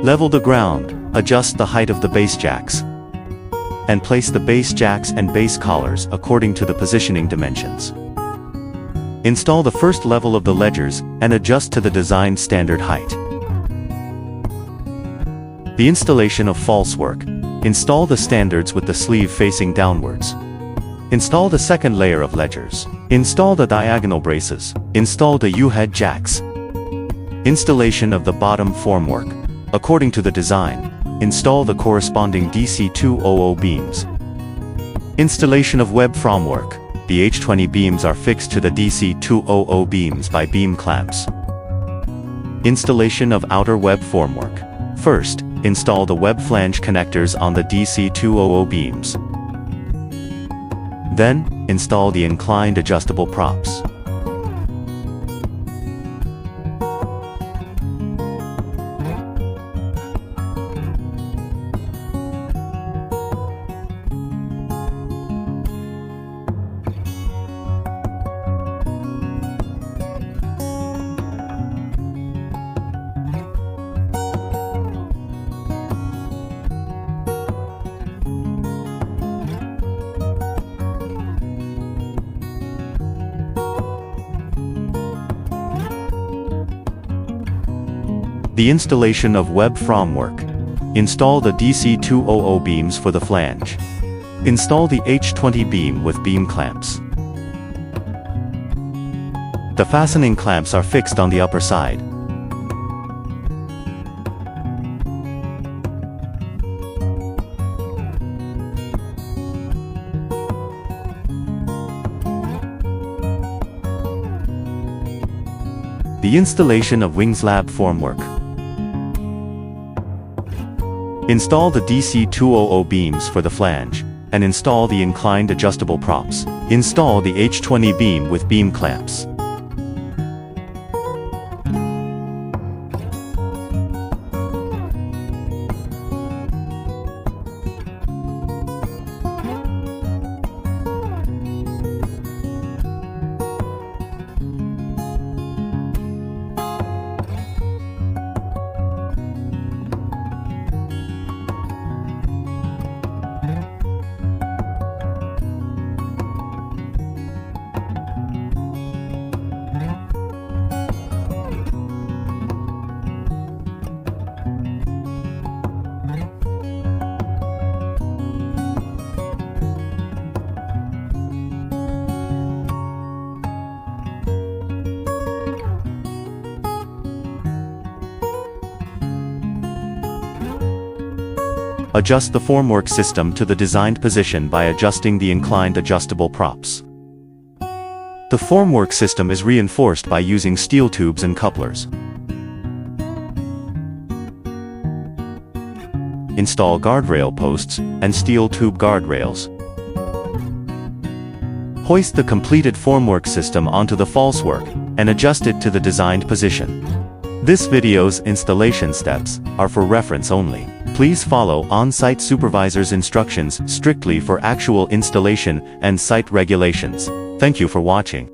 Level the ground, adjust the height of the base jacks, and place the base jacks and base collars according to the positioning dimensions. Install the first level of the ledgers and adjust to the designed standard height. The installation of false work. Install the standards with the sleeve facing downwards. Install the second layer of ledgers. Install the diagonal braces. Install the U-head jacks. Installation of the bottom formwork. According to the design, install the corresponding DC200 beams. Installation of web formwork. The H20 beams are fixed to the DC200 beams by beam clamps. Installation of outer web formwork. First, install the web flange connectors on the DC200 beams. Then, install the inclined adjustable props. The installation of web formwork. Install the DC200 beams for the flange. Install the H20 beam with beam clamps. The fastening clamps are fixed on the upper side. The installation of wing slab formwork. Install the DC200 beams for the flange, and install the inclined adjustable props. Install the H20 beam with beam clamps. Adjust the formwork system to the designed position by adjusting the inclined adjustable props. The formwork system is reinforced by using steel tubes and couplers. Install guardrail posts and steel tube guardrails. Hoist the completed formwork system onto the falsework and adjust it to the designed position. This video's installation steps are for reference only. Please follow on-site supervisor's instructions strictly for actual installation and site regulations. Thank you for watching.